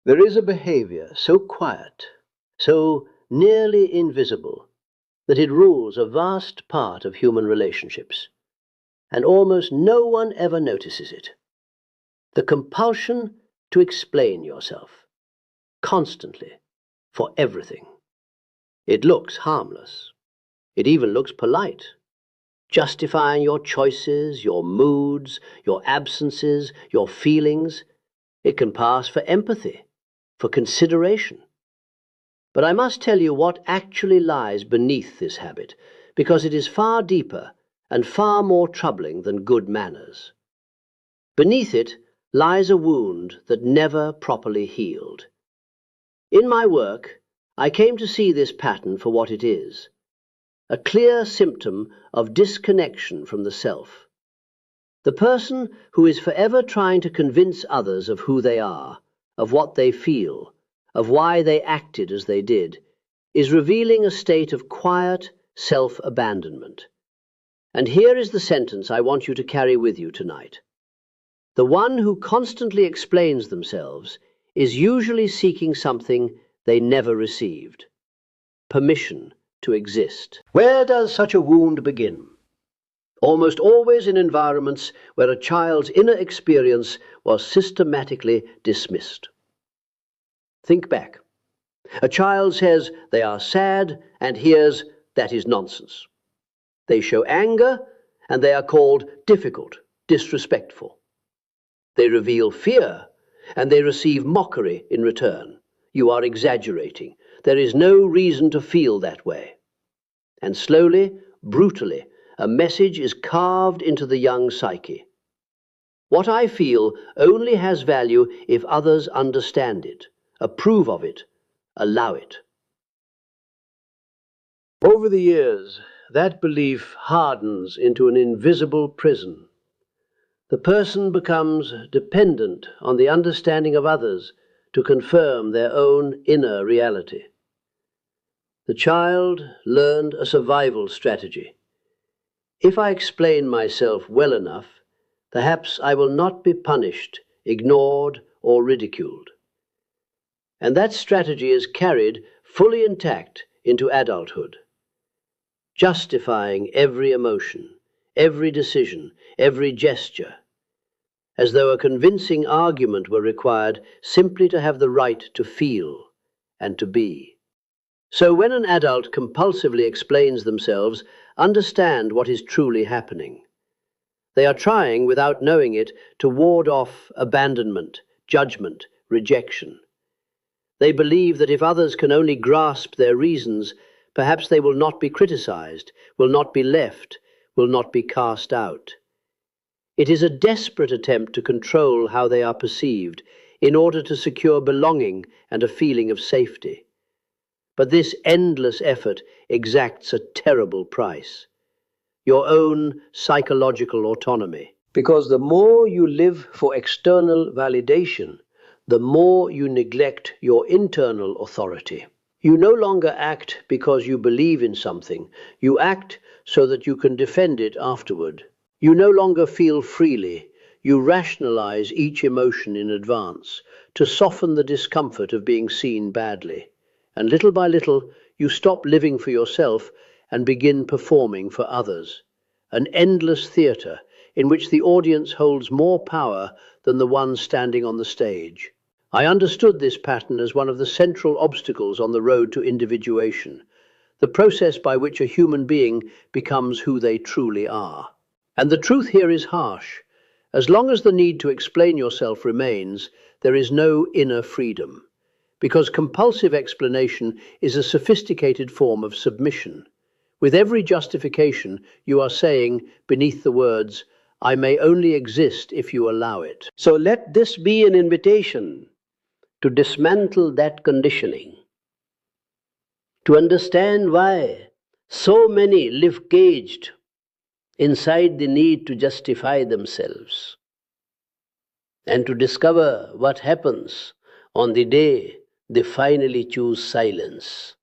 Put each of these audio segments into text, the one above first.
There is a behavior so quiet, so nearly invisible, that it rules a vast part of human relationships, and almost no one ever notices it. The compulsion to explain yourself, constantly, for everything. It looks harmless. It even looks polite, justifying your choices, your moods, your absences, your feelings. It can pass for empathy, for consideration. But I must tell you what actually lies beneath this habit, because it is far deeper and far more troubling than good manners. Beneath it lies a wound that never properly healed. In my work, I came to see this pattern for what it is, a clear symptom of disconnection from the self. The person who is forever trying to convince others of who they are, of what they feel, of why they acted as they did, is revealing a state of quiet self-abandonment. And here is the sentence I want you to carry with you tonight. The one who constantly explains themselves is usually seeking something they never received: permission to exist. Where does such a wound begin? Almost always in environments where a child's inner experience was systematically dismissed. Think back. A child says they are sad and hears that is nonsense. They show anger and they are called difficult, disrespectful. They reveal fear and they receive mockery in return. You are exaggerating. There is no reason to feel that way. And slowly, brutally, a message is carved into the young psyche. What I feel only has value if others understand it, approve of it, allow it. Over the years, that belief hardens into an invisible prison. The person becomes dependent on the understanding of others to confirm their own inner reality. The child learned a survival strategy. If I explain myself well enough, perhaps I will not be punished, ignored, or ridiculed. And that strategy is carried fully intact into adulthood, justifying every emotion, every decision, every gesture, as though a convincing argument were required simply to have the right to feel and to be. So when an adult compulsively explains themselves, understand what is truly happening. They are trying, without knowing it, to ward off abandonment, judgment, rejection. They believe that if others can only grasp their reasons, perhaps they will not be criticized, will not be left, will not be cast out. It is a desperate attempt to control how they are perceived in order to secure belonging and a feeling of safety. But this endless effort exacts a terrible price: your own psychological autonomy. Because the more you live for external validation, the more you neglect your internal authority. You no longer act because you believe in something. You act so that you can defend it afterward. You no longer feel freely. You rationalize each emotion in advance to soften the discomfort of being seen badly. And little by little, you stop living for yourself and begin performing for others. An endless theater in which the audience holds more power than the one standing on the stage. I understood this pattern as one of the central obstacles on the road to individuation, the process by which a human being becomes who they truly are. And the truth here is harsh. As long as the need to explain yourself remains, there is no inner freedom. Because compulsive explanation is a sophisticated form of submission. With every justification, you are saying, beneath the words, "I may only exist if you allow it." So let this be an invitation to dismantle that conditioning, to understand why so many live caged inside the need to justify themselves, and to discover what happens on the day they finally choose silence.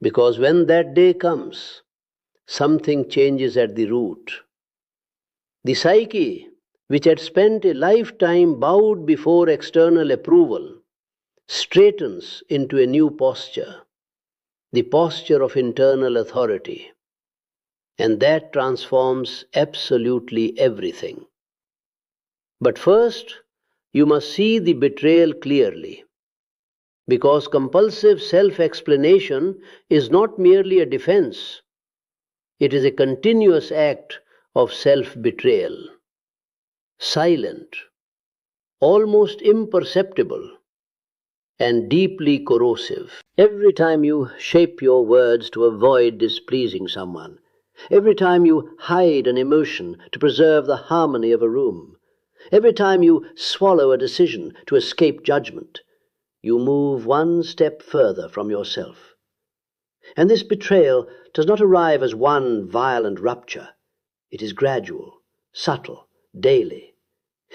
Because when that day comes, something changes at the root. The psyche, which had spent a lifetime bowed before external approval, straightens into a new posture, the posture of internal authority, and that transforms absolutely everything. But first, you must see the betrayal clearly, because compulsive self-explanation is not merely a defense, it is a continuous act of self-betrayal, silent, almost imperceptible, and deeply corrosive. Every time you shape your words to avoid displeasing someone, every time you hide an emotion to preserve the harmony of a room, every time you swallow a decision to escape judgment, you move one step further from yourself. And this betrayal does not arrive as one violent rupture. It is gradual, subtle, daily.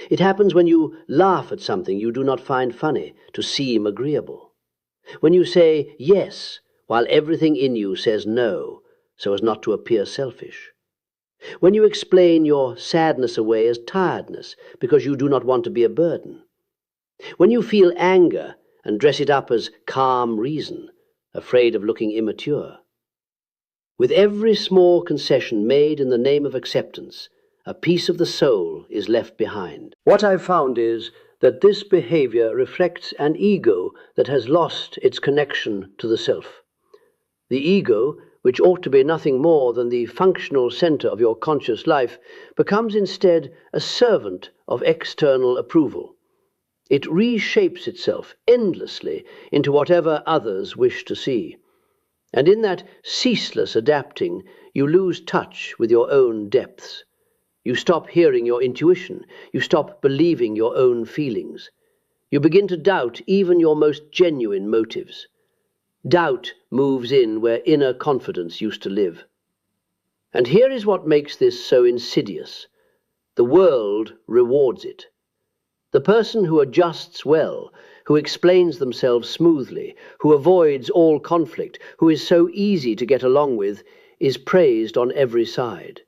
It happens when you laugh at something you do not find funny to seem agreeable. When you say yes while everything in you says no, so as not to appear selfish. When you explain your sadness away as tiredness because you do not want to be a burden. When you feel anger and dress it up as calm reason, afraid of looking immature. With every small concession made in the name of acceptance, a piece of the soul is left behind. What I've found is that this behavior reflects an ego that has lost its connection to the self. The ego, which ought to be nothing more than the functional center of your conscious life, becomes instead a servant of external approval. It reshapes itself endlessly into whatever others wish to see. And in that ceaseless adapting, you lose touch with your own depths. You stop hearing your intuition. You stop believing your own feelings. You begin to doubt even your most genuine motives. Doubt moves in where inner confidence used to live. And here is what makes this so insidious. The world rewards it. The person who adjusts well, who explains themselves smoothly, who avoids all conflict, who is so easy to get along with, is praised on every side.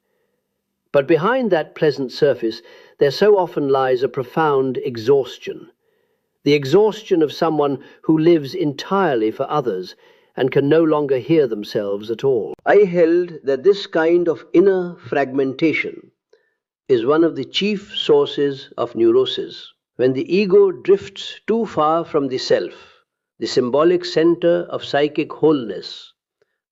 But behind that pleasant surface, there so often lies a profound exhaustion. The exhaustion of someone who lives entirely for others and can no longer hear themselves at all. I held that this kind of inner fragmentation is one of the chief sources of neurosis. When the ego drifts too far from the self, the symbolic center of psychic wholeness,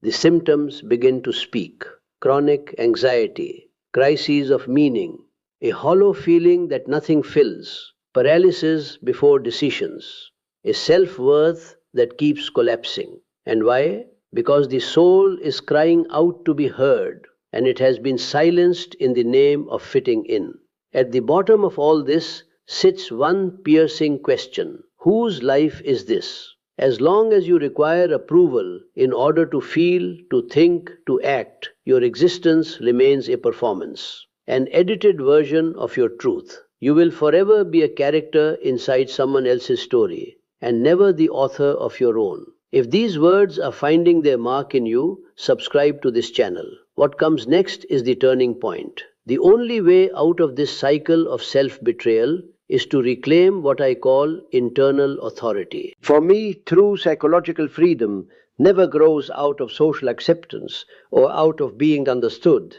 the symptoms begin to speak. Chronic anxiety, crises of meaning, a hollow feeling that nothing fills, paralysis before decisions, a self-worth that keeps collapsing. And why? Because the soul is crying out to be heard, and it has been silenced in the name of fitting in. At the bottom of all this sits one piercing question. Whose life is this? As long as you require approval in order to feel, to think, to act, your existence remains a performance, an edited version of your truth. You will forever be a character inside someone else's story, and never the author of your own. If these words are finding their mark in you, subscribe to this channel. What comes next is the turning point. The only way out of this cycle of self-betrayal is to reclaim what I call internal authority. For me, true psychological freedom never grows out of social acceptance or out of being understood.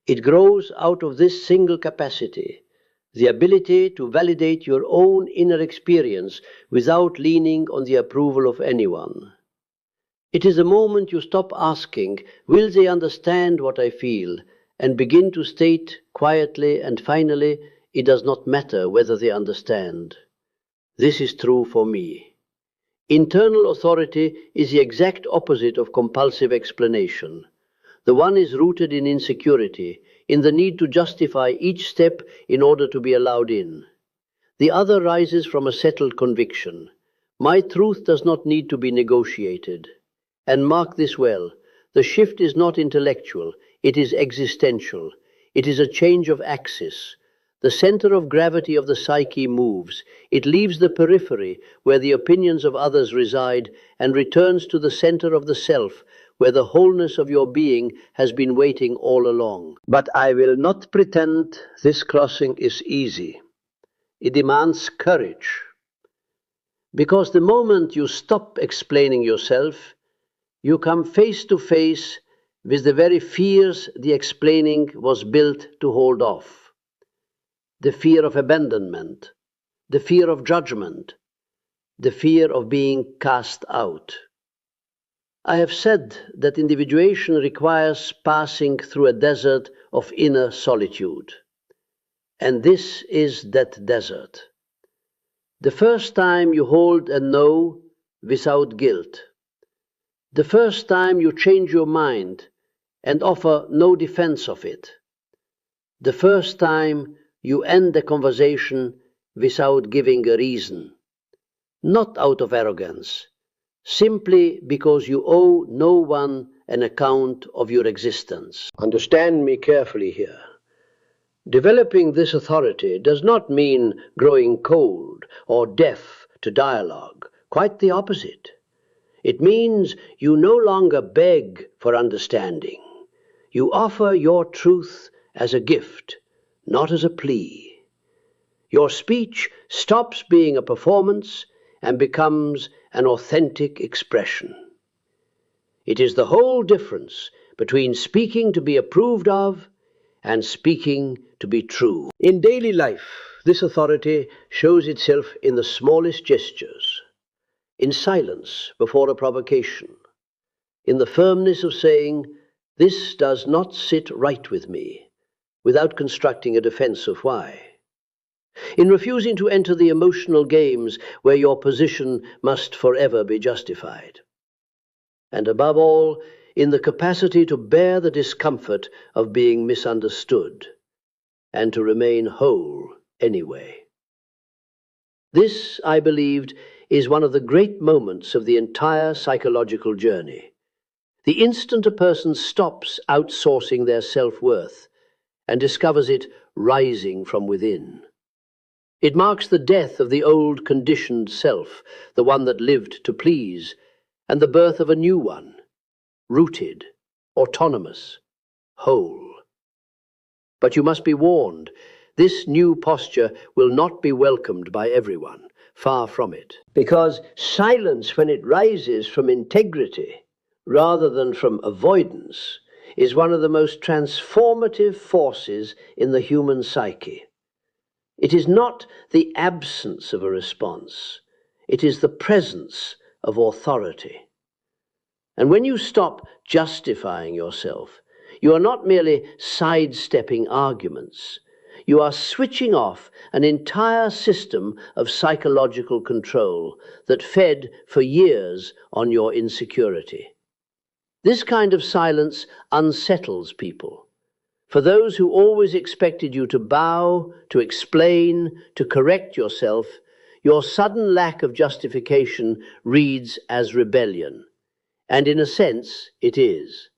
It grows out of this single capacity, the ability to validate your own inner experience without leaning on the approval of anyone. It is the moment you stop asking, will they understand what I feel, and begin to state quietly and finally, it does not matter whether they understand. This is true for me. Internal authority is the exact opposite of compulsive explanation. The one is rooted in insecurity, in the need to justify each step in order to be allowed in. The other rises from a settled conviction. My truth does not need to be negotiated. And mark this well, the shift is not intellectual, it is existential. It is a change of axis. The center of gravity of the psyche moves. It leaves the periphery, where the opinions of others reside, and returns to the center of the self, where the wholeness of your being has been waiting all along. But I will not pretend this crossing is easy. It demands courage. Because the moment you stop explaining yourself, you come face to face with the very fears the explaining was built to hold off. The fear of abandonment, the fear of judgment, the fear of being cast out. I have said that individuation requires passing through a desert of inner solitude. And this is that desert. The first time you hold a no without guilt. The first time you change your mind and offer no defense of it. The first time you end a conversation without giving a reason. Not out of arrogance, simply because you owe no one an account of your existence. Understand me carefully here. Developing this authority does not mean growing cold or deaf to dialogue. Quite the opposite. It means you no longer beg for understanding. You offer your truth as a gift, not as a plea. Your speech stops being a performance and becomes an authentic expression. It is the whole difference between speaking to be approved of and speaking to be true. In daily life, this authority shows itself in the smallest gestures, in silence before a provocation, in the firmness of saying, "This does not sit right with me," without constructing a defense of why. In refusing to enter the emotional games where your position must forever be justified. And above all, in the capacity to bear the discomfort of being misunderstood and to remain whole anyway. This, I believed, is one of the great moments of the entire psychological journey. The instant a person stops outsourcing their self-worth and discovers it rising from within. It marks the death of the old conditioned self, the one that lived to please, and the birth of a new one, rooted, autonomous, whole. But you must be warned, this new posture will not be welcomed by everyone, far from it. Because silence, when it rises from integrity rather than from avoidance, is one of the most transformative forces in the human psyche. It is not the absence of a response, it is the presence of authority. And when you stop justifying yourself, you are not merely sidestepping arguments. You are switching off an entire system of psychological control that fed for years on your insecurity. This kind of silence unsettles people. For those who always expected you to bow, to explain, to correct yourself, your sudden lack of justification reads as rebellion. And in a sense, it is.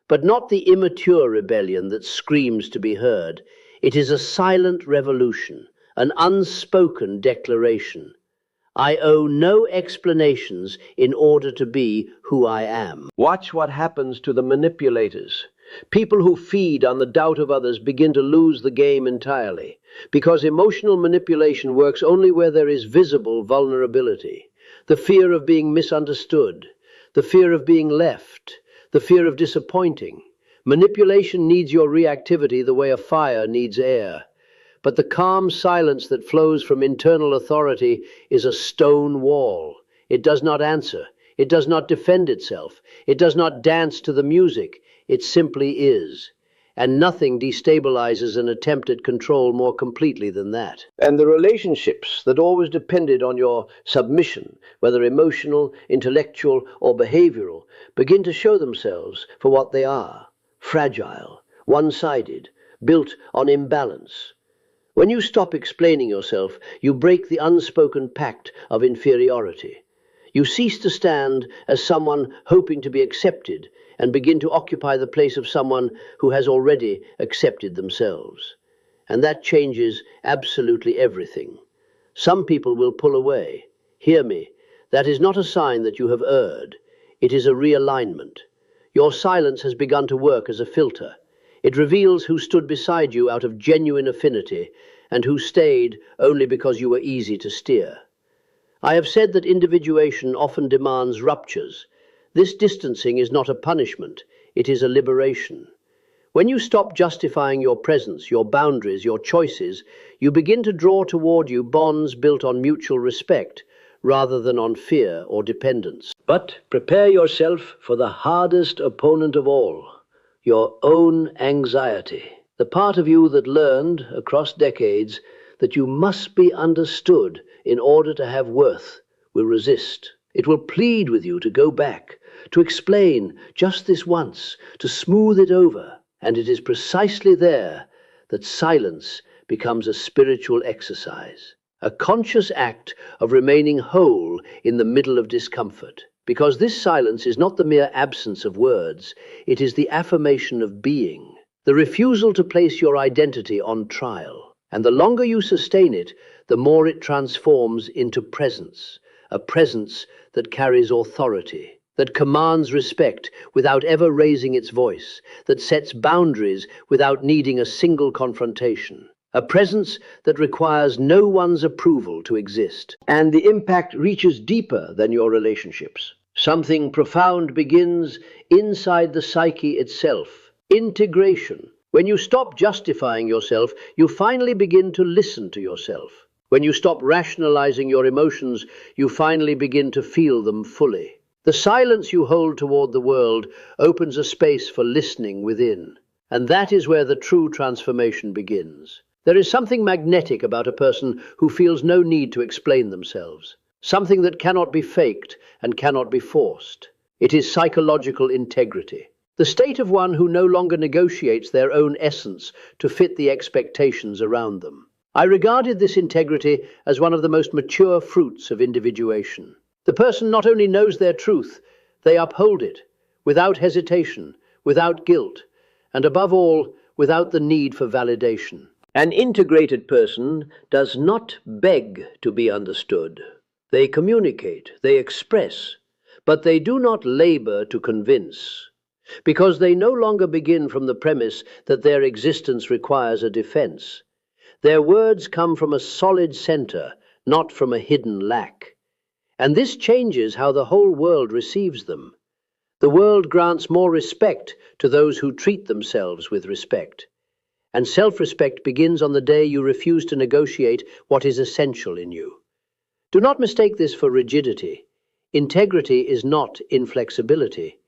But not the immature rebellion that screams to be heard. It is a silent revolution, an unspoken declaration. I owe no explanations in order to be who I am. Watch what happens to the manipulators. People who feed on the doubt of others begin to lose the game entirely, because emotional manipulation works only where there is visible vulnerability. The fear of being misunderstood, the fear of being left, the fear of disappointing. Manipulation needs your reactivity the way a fire needs air. But the calm silence that flows from internal authority is a stone wall. It does not answer. It does not defend itself. It does not dance to the music. It simply is. And nothing destabilizes an attempt at control more completely than that. And the relationships that always depended on your submission, whether emotional, intellectual, or behavioral, begin to show themselves for what they are: fragile, one-sided, built on imbalance. When you stop explaining yourself, you break the unspoken pact of inferiority. You cease to stand as someone hoping to be accepted and begin to occupy the place of someone who has already accepted themselves. And that changes absolutely everything. Some people will pull away. Hear me, that is not a sign that you have erred. It is a realignment. Your silence has begun to work as a filter. It reveals who stood beside you out of genuine affinity and who stayed only because you were easy to steer. I have said that individuation often demands ruptures. This distancing is not a punishment, it is a liberation. When you stop justifying your presence, your boundaries, your choices, you begin to draw toward you bonds built on mutual respect rather than on fear or dependence. But prepare yourself for the hardest opponent of all, your own anxiety. The part of you that learned across decades that you must be understood in order to have worth will resist. It will plead with you to go back, to explain just this once, to smooth it over. And it is precisely there that silence becomes a spiritual exercise, a conscious act of remaining whole in the middle of discomfort. Because this silence is not the mere absence of words, it is the affirmation of being, the refusal to place your identity on trial. And the longer you sustain it, the more it transforms into presence, a presence that carries authority, that commands respect without ever raising its voice, that sets boundaries without needing a single confrontation, a presence that requires no one's approval to exist. And the impact reaches deeper than your relationships. Something profound begins inside the psyche itself. Integration. When you stop justifying yourself, you finally begin to listen to yourself. When you stop rationalizing your emotions, you finally begin to feel them fully. The silence you hold toward the world opens a space for listening within. And that is where the true transformation begins. There is something magnetic about a person who feels no need to explain themselves. Something that cannot be faked and cannot be forced. It is psychological integrity. The state of one who no longer negotiates their own essence to fit the expectations around them. I regarded this integrity as one of the most mature fruits of individuation. The person not only knows their truth, they uphold it, without hesitation, without guilt, and above all, without the need for validation. An integrated person does not beg to be understood. They communicate, they express, but they do not labor to convince, because they no longer begin from the premise that their existence requires a defense. Their words come from a solid center, not from a hidden lack. And this changes how the whole world receives them. The world grants more respect to those who treat themselves with respect. And self-respect begins on the day you refuse to negotiate what is essential in you. Do not mistake this for rigidity. Integrity is not inflexibility.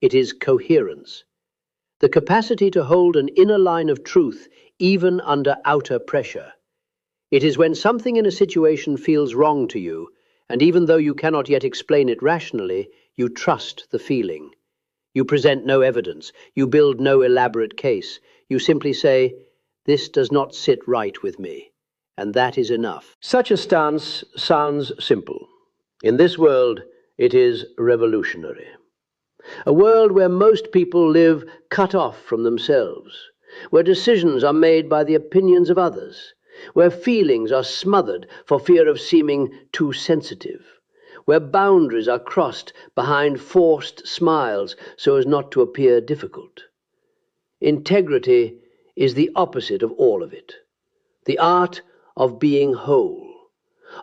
It is coherence. The capacity to hold an inner line of truth even under outer pressure. It is when something in a situation feels wrong to you, and even though you cannot yet explain it rationally, you trust the feeling. You present no evidence. You build no elaborate case. You simply say, "This does not sit right with me," and that is enough. Such a stance sounds simple. In this world, it is revolutionary. A world where most people live cut off from themselves, where decisions are made by the opinions of others, where feelings are smothered for fear of seeming too sensitive, where boundaries are crossed behind forced smiles so as not to appear difficult. Integrity is the opposite of all of it. The art of being whole,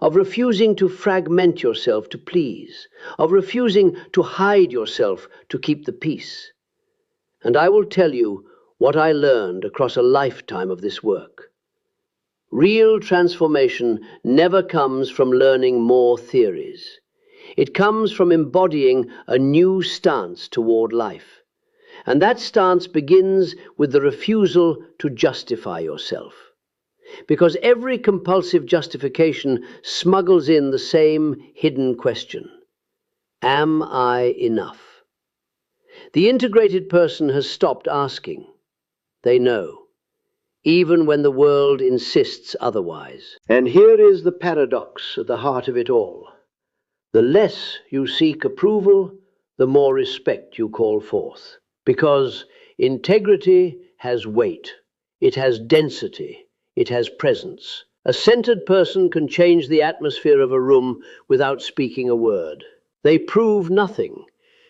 of refusing to fragment yourself to please, of refusing to hide yourself to keep the peace. And I will tell you what I learned across a lifetime of this work. Real transformation never comes from learning more theories. It comes from embodying a new stance toward life. And that stance begins with the refusal to justify yourself. Because every compulsive justification smuggles in the same hidden question. Am I enough? The integrated person has stopped asking. They know, even when the world insists otherwise. And here is the paradox at the heart of it all. The less you seek approval, the more respect you call forth. Because integrity has weight, it has density, it has presence. A centered person can change the atmosphere of a room without speaking a word. They prove nothing,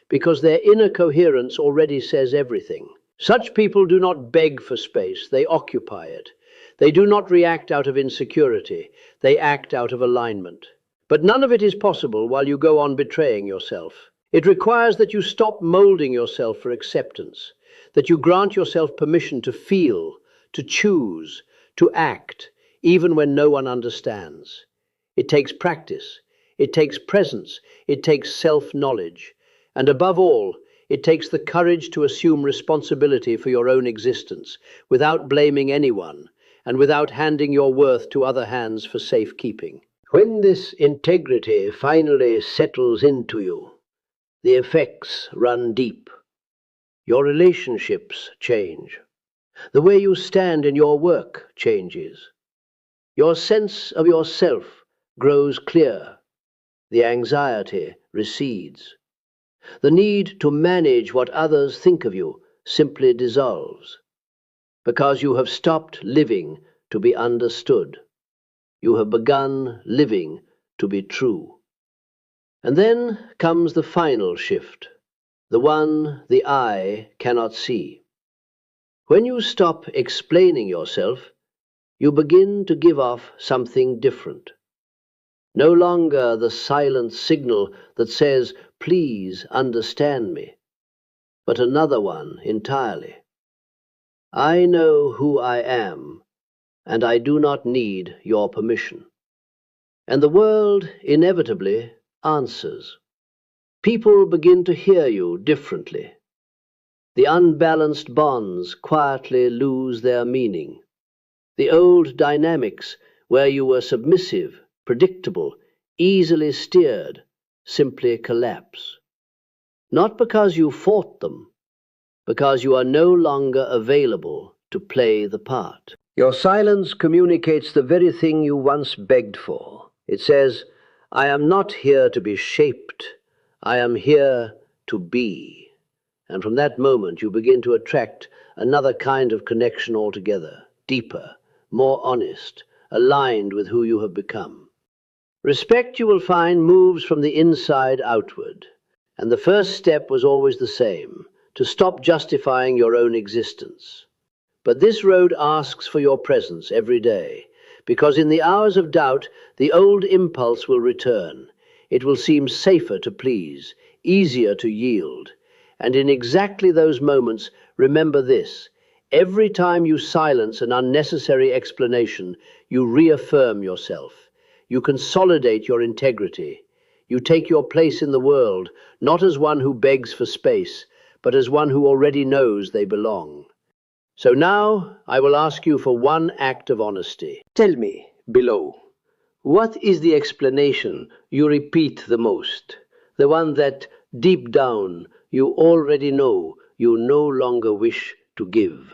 because their inner coherence already says everything. Such people do not beg for space, they occupy it. They do not react out of insecurity, they act out of alignment. But none of it is possible while you go on betraying yourself. It requires that you stop molding yourself for acceptance, that you grant yourself permission to feel, to choose, to act, even when no one understands. It takes practice, it takes presence, it takes self-knowledge, and above all, it takes the courage to assume responsibility for your own existence, without blaming anyone, and without handing your worth to other hands for safekeeping. When this integrity finally settles into you, the effects run deep. Your relationships change. The way you stand in your work changes. Your sense of yourself grows clear. The anxiety recedes. The need to manage what others think of you simply dissolves, because you have stopped living to be understood. You have begun living to be true. And then comes the final shift, the one the eye cannot see. When you stop explaining yourself, you begin to give off something different. No longer the silent signal that says, "Please understand me," but another one entirely. I know who I am, and I do not need your permission. And the world inevitably answers. People begin to hear you differently. The unbalanced bonds quietly lose their meaning. The old dynamics where you were submissive, predictable, easily steered, simply collapse. Not because you fought them, because you are no longer available to play the part. Your silence communicates the very thing you once begged for. It says, "I am not here to be shaped, I am here to be." And from that moment you begin to attract another kind of connection altogether, deeper, more honest, aligned with who you have become. Respect, you will find, moves from the inside outward. And the first step was always the same, to stop justifying your own existence. But this road asks for your presence every day, because in the hours of doubt, the old impulse will return. It will seem safer to please, easier to yield. And in exactly those moments, remember this: every time you silence an unnecessary explanation, you reaffirm yourself. You consolidate your integrity. You take your place in the world, not as one who begs for space, but as one who already knows they belong. So now I will ask you for one act of honesty. Tell me, below, what is the explanation you repeat the most? The one that, deep down, you already know you no longer wish to give.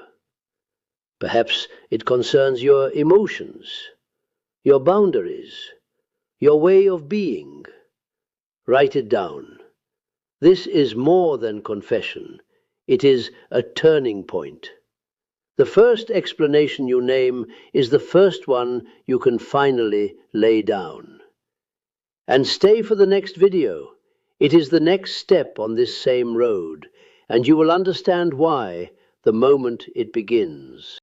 Perhaps it concerns your emotions, your boundaries, your way of being. Write it down. This is more than confession. It is a turning point. The first explanation you name is the first one you can finally lay down. And stay for the next video. It is the next step on this same road, and you will understand why the moment it begins.